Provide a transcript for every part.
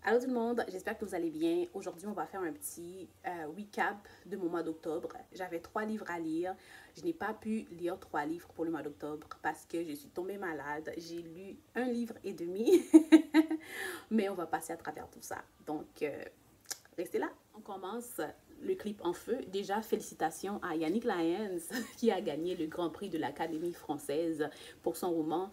Allô tout le monde, j'espère que vous allez bien. Aujourd'hui, on va faire un petit recap de mon mois d'octobre. J'avais 3 livres à lire. Je n'ai pas pu lire 3 livres pour le mois d'octobre parce que je suis tombée malade. J'ai lu un livre et demi, mais on va passer à travers tout ça. Donc, restez là. On commence le clip en feu. Déjà, félicitations à Yannick Lyons qui a gagné le Grand Prix de l'Académie française pour son roman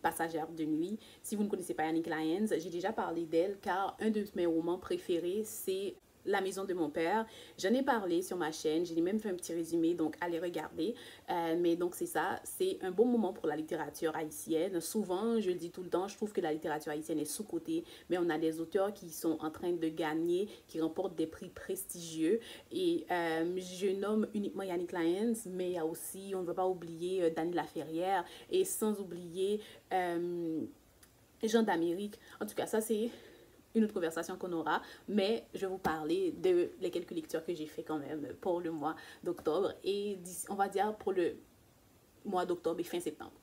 Passagère de nuit. Si vous ne connaissez pas Yannick Lyons, j'ai déjà parlé d'elle car un de mes romans préférés, c'est La maison de mon père. J'en ai parlé sur ma chaîne, j'ai même fait un petit résumé, donc allez regarder. Mais donc c'est ça, c'est un bon moment pour la littérature haïtienne. Souvent, je le dis tout le temps, je trouve que la littérature haïtienne est sous-cotée, mais on a des auteurs qui sont en train de gagner, qui remportent des prix prestigieux. Et je nomme uniquement Yannick Lyons, mais il y a aussi, on ne va pas oublier Dany Laferrière, et sans oublier Jean d'Amérique. En tout cas, ça c'est une autre conversation qu'on aura, mais je vais vous parler de les quelques lectures que j'ai fait quand même pour le mois d'octobre et on va dire pour le mois d'octobre et fin septembre.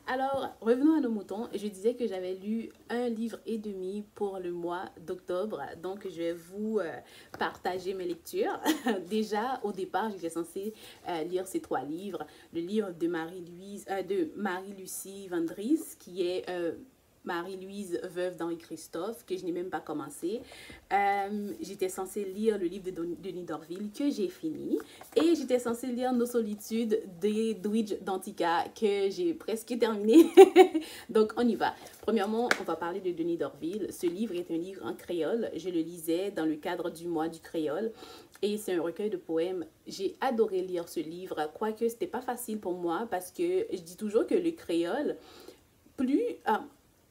Alors, revenons à nos moutons. Je disais que j'avais lu un livre et demi pour le mois d'octobre. Donc, je vais vous partager mes lectures. Déjà, au départ, j'étais censée lire ces 3 livres. Le livre de Marie-Lucie Vandries, qui est Marie-Louise, veuve d'Henri Christophe, que je n'ai même pas commencé. J'étais censée lire le livre de Denis Dorville, que j'ai fini. Et j'étais censée lire Nos solitudes d'Edwidge Danticat, que j'ai presque terminé. Donc, on y va. Premièrement, on va parler de Denis Dorville. Ce livre est un livre en créole. Je le lisais dans le cadre du mois du créole. Et c'est un recueil de poèmes. J'ai adoré lire ce livre, quoique c'était pas facile pour moi, parce que je dis toujours que le créole, plus...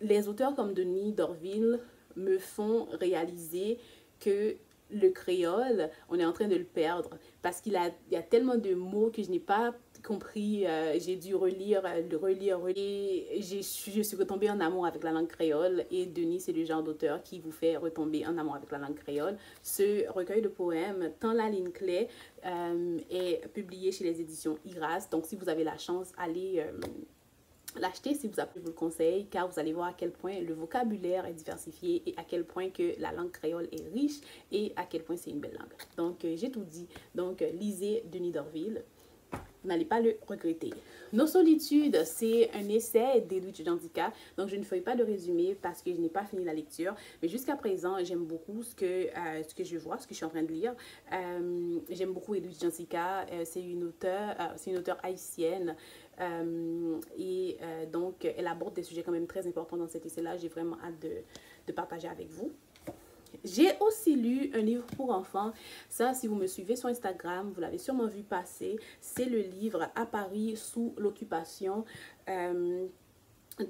les auteurs comme Denis Dorville me font réaliser que le créole, on est en train de le perdre parce qu'il y a tellement de mots que je n'ai pas compris. J'ai dû relire. Et je suis retombée en amour avec la langue créole. Et Denis, c'est le genre d'auteur qui vous fait retomber en amour avec la langue créole. Ce recueil de poèmes, Tant la ligne clé, est publié chez les éditions Iras. Donc, si vous avez la chance, allez... l'acheter si vous appelez, je vous le conseille, car vous allez voir à quel point le vocabulaire est diversifié et à quel point que la langue créole est riche et à quel point c'est une belle langue. Donc, j'ai tout dit. Donc, lisez Denis Dorville. Vous n'allez pas le regretter. Nos solitudes, c'est un essai d'Edwidge Danticat. Donc, je ne ferai pas de résumé parce que je n'ai pas fini la lecture. Mais jusqu'à présent, j'aime beaucoup ce que je vois, ce que je suis en train de lire. J'aime beaucoup Edwidge Danticat. C'est une auteure haïtienne. Donc, elle aborde des sujets quand même très importants dans cet essai-là. J'ai vraiment hâte de partager avec vous. J'ai aussi lu un livre pour enfants. Ça, si vous me suivez sur Instagram, vous l'avez sûrement vu passer. C'est le livre À Paris sous l'occupation de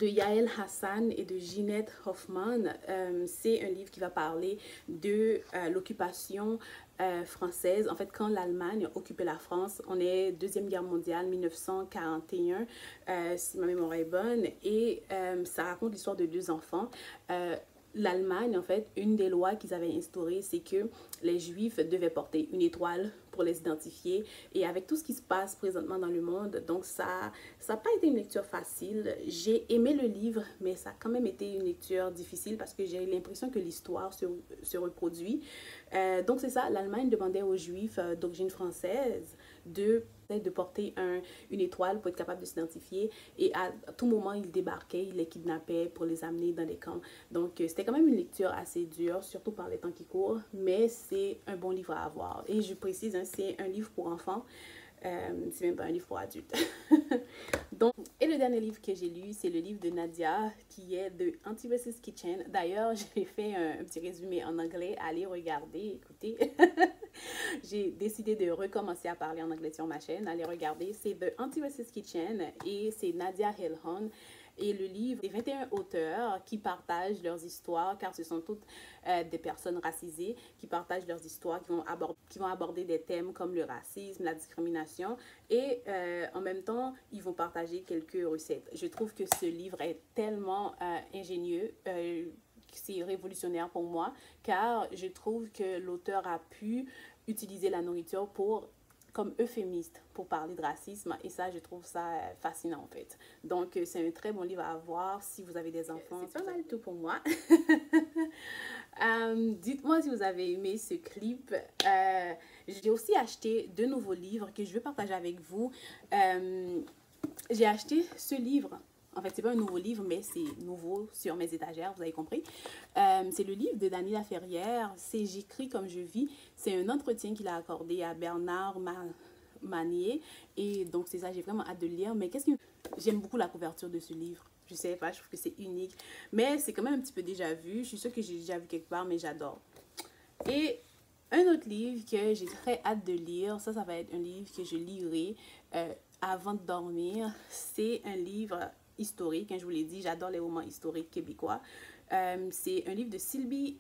Yael Hassan et de Ginette Hoffman. C'est un livre qui va parler de l'occupation française. En fait, quand l'Allemagne occupait la France, on est Deuxième Guerre mondiale, 1941, si ma mémoire est bonne. Et ça raconte l'histoire de 2 enfants. L'Allemagne, en fait, une des lois qu'ils avaient instaurées, c'est que les Juifs devaient porter une étoile pour les identifier. Et avec tout ce qui se passe présentement dans le monde, donc ça n'a pas été une lecture facile. J'ai aimé le livre, mais ça a quand même été une lecture difficile parce que j'ai l'impression que l'histoire se reproduit. Donc c'est ça, l'Allemagne demandait aux Juifs d'origine française de porter une étoile pour être capable de s'identifier, et à tout moment ils débarquaient, ils les kidnappaient pour les amener dans les camps. Donc c'était quand même une lecture assez dure, surtout par les temps qui courent, mais c'est un bon livre à avoir. Et je précise, hein, c'est un livre pour enfants, c'est même pas un livre pour adultes. Donc, et le dernier livre que j'ai lu, c'est le livre de Nadia, qui est de Anti-Racist Kitchen. D'ailleurs, j'ai fait un petit résumé en anglais. Allez regarder, écoutez. J'ai décidé de recommencer à parler en anglais sur ma chaîne. Allez regarder, c'est The Anti-Racist Kitchen et c'est Nadia Hillhon. Et le livre des 21 auteurs qui partagent leurs histoires, car ce sont toutes des personnes racisées qui partagent leurs histoires, qui vont aborder des thèmes comme le racisme, la discrimination, et en même temps, ils vont partager quelques recettes. Je trouve que ce livre est tellement ingénieux, c'est révolutionnaire pour moi, car je trouve que l'auteur a pu utiliser la nourriture pour comme euphémiste pour parler de racisme et ça, je trouve ça fascinant en fait. Donc, c'est un très bon livre à avoir si vous avez des enfants. C'est pas mal tout pour moi. Dites-moi si vous avez aimé ce clip. J'ai aussi acheté 2 nouveaux livres que je vais partager avec vous. J'ai acheté ce livre. En fait, c'est pas un nouveau livre, mais c'est nouveau sur mes étagères, vous avez compris. C'est le livre de Dany Laferrière. C'est J'écris comme je vis. C'est un entretien qu'il a accordé à Bernard Manier. Et donc, c'est ça, j'ai vraiment hâte de le lire. Mais qu'est-ce que... J'aime beaucoup la couverture de ce livre. Je sais pas, je trouve que c'est unique. Mais c'est quand même un petit peu déjà vu. Je suis sûre que j'ai déjà vu quelque part, mais j'adore. Et un autre livre que j'ai très hâte de lire, ça va être un livre que je lirai avant de dormir. C'est un livre historique, hein, je vous l'ai dit, j'adore les romans historiques québécois. C'est un livre de Sylvie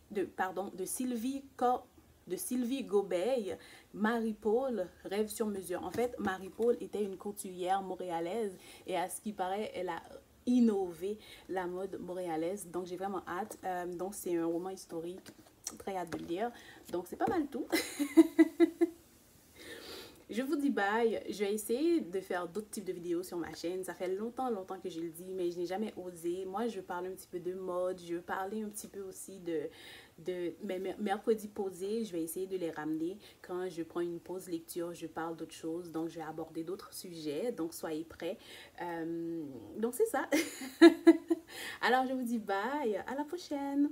Gobeil, Marie-Paul, Rêve sur mesure. En fait, Marie-Paul était une couturière montréalaise et à ce qui paraît, elle a innové la mode montréalaise. Donc, j'ai vraiment hâte. Donc, c'est un roman historique. Très hâte de le lire. Donc, c'est pas mal tout. Je vous dis bye. Je vais essayer de faire d'autres types de vidéos sur ma chaîne. Ça fait longtemps que je le dis, mais je n'ai jamais osé. Moi, je parle un petit peu de mode. Je veux parler un petit peu aussi de mes mercredis posés. Je vais essayer de les ramener. Quand je prends une pause lecture, je parle d'autres choses. Donc, je vais aborder d'autres sujets. Donc, soyez prêts. Donc, c'est ça. Alors, je vous dis bye. À la prochaine.